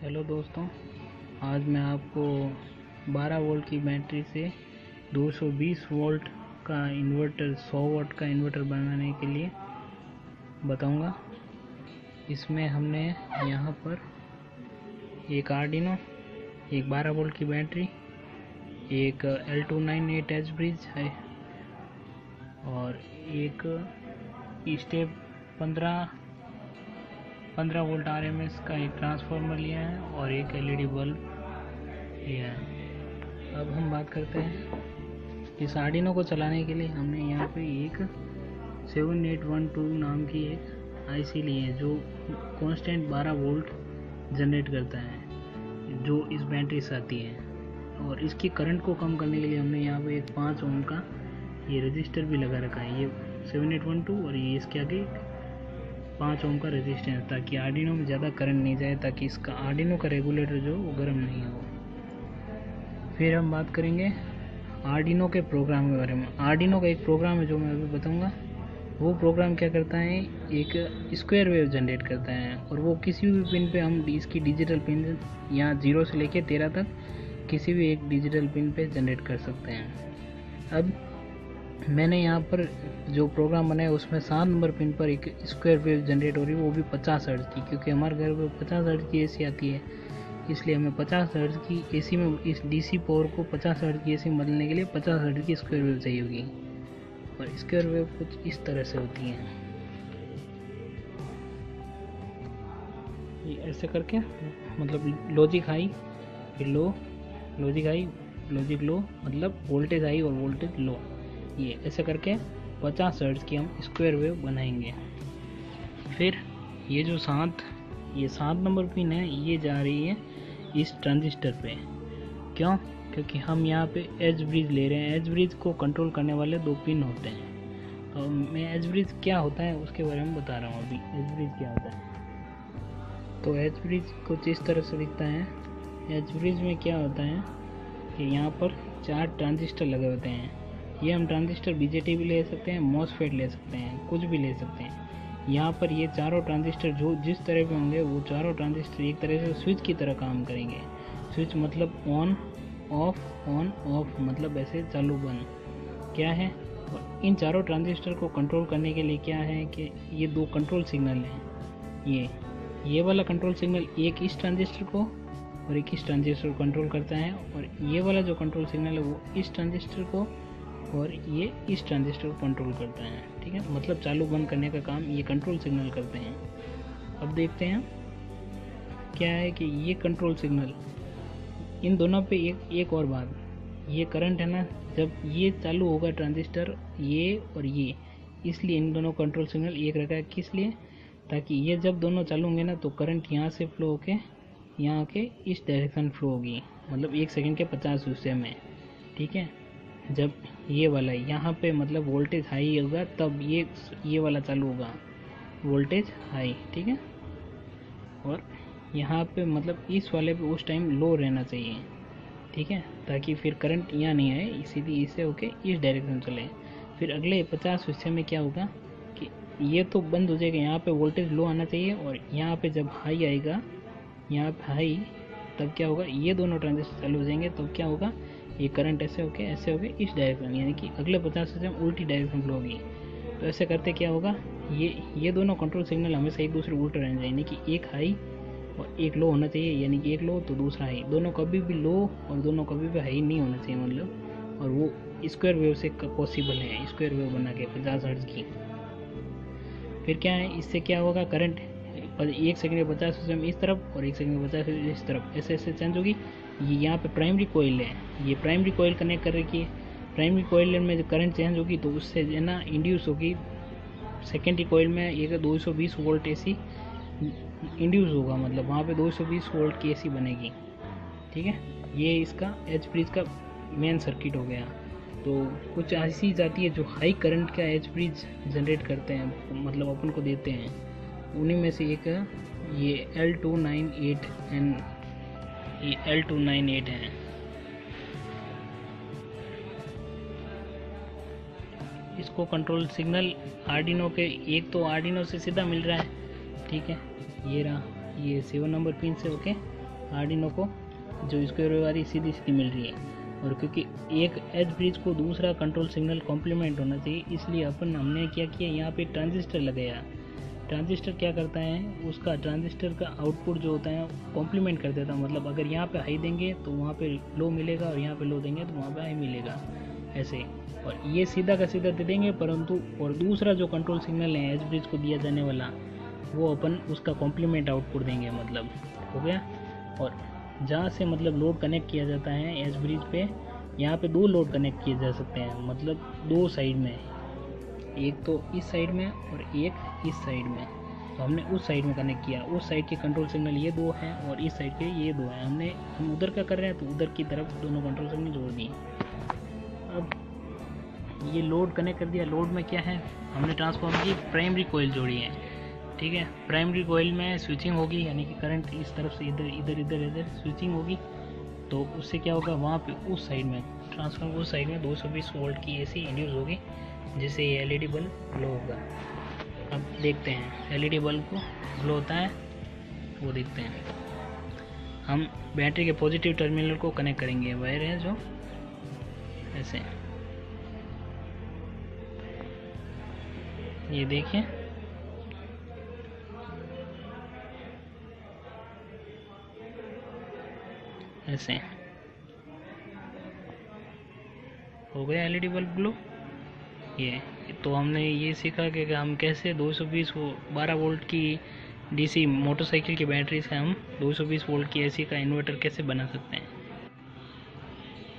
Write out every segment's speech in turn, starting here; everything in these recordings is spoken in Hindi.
हेलो दोस्तों, आज मैं आपको 12 वोल्ट की बैटरी से 220 वोल्ट का इन्वर्टर 100 वाट का इन्वर्टर बनाने के लिए बताऊंगा। इसमें हमने यहाँ पर एक आर्डिनो, एक 12 वोल्ट की बैटरी, एक L298 एच ब्रिज है और एक स्टेप 15 वोल्ट RMS का एक ट्रांसफार्मर लिया है और एक LED बल्ब लिया है। अब हम बात करते हैं इस आर्डिनो को चलाने के लिए हमने यहाँ पे एक 7812 नाम की एक IC ली है जो कांस्टेंट 12 वोल्ट जनरेट करता है, जो इस बैटरी से आती है। और इसकी करंट को कम करने के लिए हमने यहाँ पे एक 5 ओम का ये रजिस्टर भी लगा रखा है। ये 7812 और ये इसके आगे 5 ओम का रेजिस्टेंस, ताकि आर्डिनो में ज़्यादा करंट नहीं जाए, ताकि इसका आर्डिनो का रेगुलेटर जो वो गर्म नहीं हो। फिर हम बात करेंगे आर्डिनो के प्रोग्राम के बारे में। आर्डिनो का एक प्रोग्राम है जो मैं अभी बताऊंगा। वो प्रोग्राम क्या करता है, एक स्क्वायर वेव जनरेट करता है और वो किसी भी पिन पे हम इसकी डिजिटल पिन यहाँ 0 से लेके 13 तक किसी भी एक डिजिटल पिन पे जनरेट कर सकते हैं। अब मैंने यहाँ पर जो प्रोग्राम बनाया उसमें 7 नंबर पिन पर एक स्क्वायर वेव जनरेट हो रही है, वो भी 50 हर्ट्ज की, क्योंकि हमारे घर में 50 हर्ट्ज की AC आती है, इसलिए हमें 50 हर्ट्ज की AC में इस DC पावर को 50 हर्ट्ज की AC में बदलने के लिए 50 हर्ट्ज की स्क्वायर वेव चाहिए होगी। और स्क्वायर वेव कुछ इस तरह से होती है, ये ऐसे करके, मतलब लॉजिक हाई फिर लो, लॉजिक हाई लॉजिक लो, मतलब वोल्टेज हाई और वोल्टेज लो, ये ऐसे करके 50 हर्ट्ज की हम स्क्वायर वेव बनाएंगे। फिर ये जो 7 नंबर पिन है, ये जा रही है इस ट्रांजिस्टर पे। क्यों? क्योंकि हम यहाँ पे एच ब्रिज ले रहे हैं। एच ब्रिज को कंट्रोल करने वाले 2 पिन होते हैं। तो मैं एच ब्रिज क्या होता है उसके बारे में बता रहा हूँ अभी। एच ब्रिज क्या होता है, तो एच ब्रिज कुछ इस तरह से दिखता है। एच ब्रिज में क्या होता है कि यहाँ पर 4 ट्रांजिस्टर लगे होते हैं। ये हम ट्रांजिस्टर BJT भी ले सकते हैं, MOSFET ले सकते हैं, कुछ भी ले सकते हैं। यहाँ पर ये चारों ट्रांजिस्टर जो जिस तरह पे होंगे, वो चारों ट्रांजिस्टर एक तरह से स्विच की तरह काम करेंगे। स्विच मतलब ऑन ऑफ मतलब ऐसे चालू बंद क्या है। और इन चारों ट्रांजिस्टर को कंट्रोल करने के लिए क्या है कि ये 2 कंट्रोल सिग्नल हैं। ये वाला कंट्रोल सिग्नल एक इस ट्रांजिस्टर को और एक इस ट्रांजिस्टर को कंट्रोल करता है, और ये वाला जो कंट्रोल सिग्नल है वो इस ट्रांजिस्टर को और ये इस ट्रांजिस्टर को कंट्रोल करता है। ठीक है, मतलब चालू बंद करने का काम ये कंट्रोल सिग्नल करते हैं। अब देखते हैं क्या है कि ये कंट्रोल सिग्नल, इन दोनों पे एक और बात, ये करंट है ना, जब ये चालू होगा ट्रांजिस्टर ये और ये, इसलिए इन दोनों कंट्रोल सिग्नल एक रखा है। किस लिए? ताकि ये जब दोनों चालू होंगे ना, तो करंट यहाँ से फ्लो होके यहाँ के इस डायरेक्शन फ्लो होगी, मतलब 1 सेकंड के 50 हिस्से में। ठीक है, जब ये वाला यहाँ पे मतलब वोल्टेज हाई होगा, तब ये वाला चालू होगा, वोल्टेज हाई। ठीक है, और यहाँ पे मतलब इस वाले पे उस टाइम लो रहना चाहिए। ठीक है, ताकि फिर करंट यहाँ नहीं आए, सीधी इससे होके इस डायरेक्शन चले। फिर अगले 50 हिस्से में क्या होगा कि ये तो बंद हो जाएगा, यहाँ पे वोल्टेज लो आना चाहिए, और यहाँ पे जब हाई आएगा, यहाँ पे हाई, तब क्या होगा, ये दोनों ट्रांजिस्टर चालू हो जाएंगे। तब क्या होगा, ये करंट ऐसे होके इस डायरेक्शन, यानी कि अगले 50 से उल्टी डायरेक्शन फ्लो होगी। तो ऐसे करते क्या होगा, ये दोनों कंट्रोल सिग्नल हमेशा एक दूसरे उल्टे रहने चाहिए, यानी कि एक हाई और एक लो होना चाहिए, यानी कि एक लो तो दूसरा हाई, दोनों कभी भी लो और दोनों कभी भी हाई नहीं होना चाहिए, मतलब। और वो स्क्वायर वेव से पॉसिबल है, स्क्वायर वेव बना के 50 हर्ट्ज की। फिर क्या है, इससे क्या होगा, करंट 1 सेकंड में 50 हिस्से में इस तरफ और 1 सेकंड में 50 इस तरफ ऐसे चेंज होगी। ये यहाँ पे प्राइमरी कोयल है, ये प्राइमरी कोयल कनेक्ट कर रखी है। प्राइमरी कोयल में जो करंट चेंज होगी तो उससे जो है ना इंड्यूस होगी सेकेंडरी कोयल में एक 220 वोल्ट AC इंड्यूस होगा, मतलब वहाँ पे 220 वोल्ट की AC बनेगी। ठीक है, ये इसका एच ब्रिज का मेन सर्किट हो गया। तो कुछ ऐसी जाती है जो हाई करंट का एच ब्रिज जनरेट करते हैं, मतलब अपन को देते हैं। उन्हीं में से एक ये L298N, ये L298 है। इसको कंट्रोल सिग्नल आर्डिनो के, एक तो आर्डिनो से सीधा मिल रहा है। ठीक है, ये रहा, ये 7 नंबर पिन से होके आर्डिनो को जो स्क्वायर वेव वाली सीधी सीधी मिल रही है। और क्योंकि एक एज ब्रिज को दूसरा कंट्रोल सिग्नल कॉम्प्लीमेंट होना चाहिए, इसलिए हमने क्या किया, यहाँ पे ट्रांजिस्टर लगाया। ट्रांजिस्टर क्या करता है, उसका ट्रांजिस्टर का आउटपुट जो होता है कॉम्प्लीमेंट कर देता है। मतलब अगर यहाँ पे हाई देंगे तो वहाँ पे लो मिलेगा, और यहाँ पे लो देंगे तो वहाँ पे हाई मिलेगा, ऐसे। और ये सीधा का सीधा दे देंगे, परंतु और दूसरा जो कंट्रोल सिग्नल है एज ब्रिज को दिया जाने वाला, वो अपन उसका कॉम्प्लीमेंट आउटपुट देंगे, मतलब हो गया। और जहाँ से मतलब लोड कनेक्ट किया जाता है एज ब्रिज पे, यहाँ पे 2 लोड कनेक्ट किए जा सकते हैं, मतलब 2 साइड में, एक तो इस साइड में और एक इस साइड में। तो हमने उस साइड में कनेक्ट किया, उस साइड के कंट्रोल सिग्नल ये 2 हैं और इस साइड के ये 2 हैं। हम उधर क्या कर रहे हैं, तो उधर की तरफ दोनों कंट्रोल सिग्नल जोड़ दिए। अब ये लोड कनेक्ट कर दिया। लोड में क्या है, हमने ट्रांसफार्मर की प्राइमरी कोयल जोड़ी है, ठीक है। प्राइमरी कोयल में स्विचिंग होगी, यानी कि करंट इस तरफ से इधर इधर इधर इधर स्विचिंग होगी। तो उससे क्या होगा, वहाँ पे उस साइड में ट्रांसफार्मर उस साइड में 220 वोल्ट की एसी इंड्यूस होगी, जिससे ये एलईडी बल्ब ग्लो होगा। अब देखते हैं एलईडी बल्ब को ग्लो होता है, वो देखते हैं। हम बैटरी के पॉजिटिव टर्मिनल को कनेक्ट करेंगे, वायर है जो ऐसे, ये देखिए ऐसे हो गया एलईडी बल्ब ग्लो। ये तो हमने ये सीखा कि हम कैसे 220 वो 12 वोल्ट की डीसी मोटरसाइकिल की बैटरी से हम 220 वोल्ट की एसी का इन्वर्टर कैसे बना सकते हैं।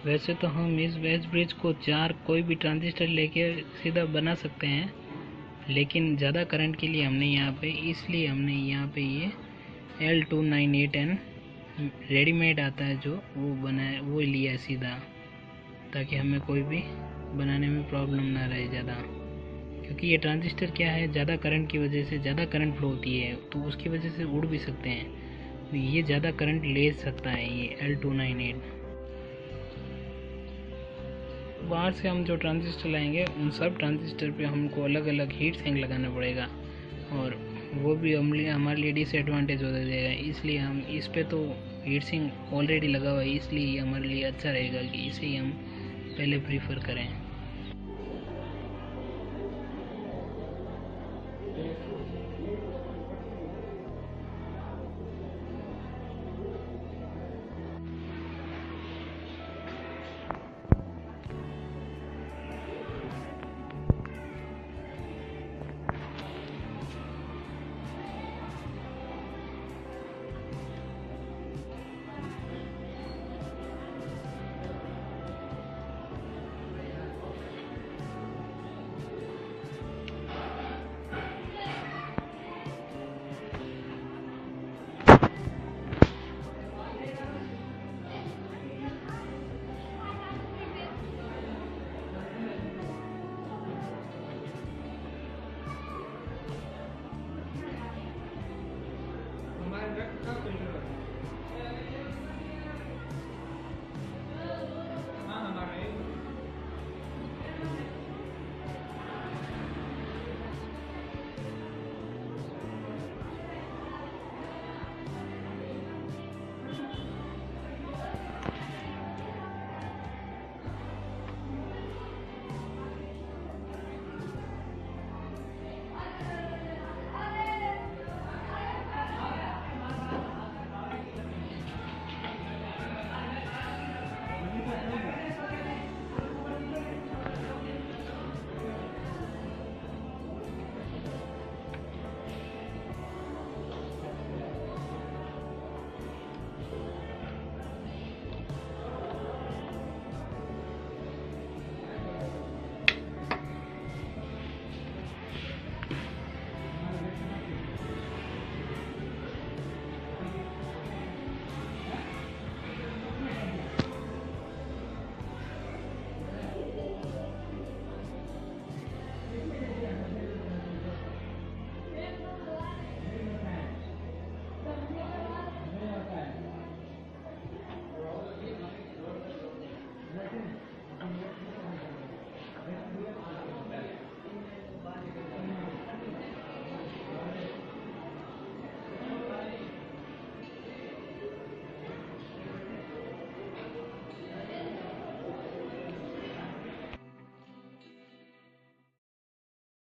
वैसे तो हम इस एज ब्रिज को 4 कोई भी ट्रांजिस्टर लेके सीधा बना सकते हैं, लेकिन ज़्यादा करंट के लिए हमने यहाँ पे ये L298N रेडीमेड आता है जो, वो बनाया, वो लिया सीधा, ताकि हमें कोई भी बनाने में प्रॉब्लम ना रहे ज़्यादा। क्योंकि ये ट्रांजिस्टर क्या है, ज़्यादा करंट की वजह से ज़्यादा करंट फ्लो होती है, तो उसकी वजह से उड़ भी सकते हैं, तो ये ज़्यादा करंट ले सकता है ये L298। बाहर से हम जो ट्रांजिस्टर लाएंगे, उन सब ट्रांजिस्टर पे हमको अलग अलग हीट सिंक लगाना पड़ेगा, और वो भी हमारे लिए डिसएडवांटेज हो जाएगा। इसलिए हम इस पे तो हीट सिंक ऑलरेडी लगा हुआ है, इसलिए हमारे लिए अच्छा रहेगा कि इसे ही हम पहले प्रीफर करें।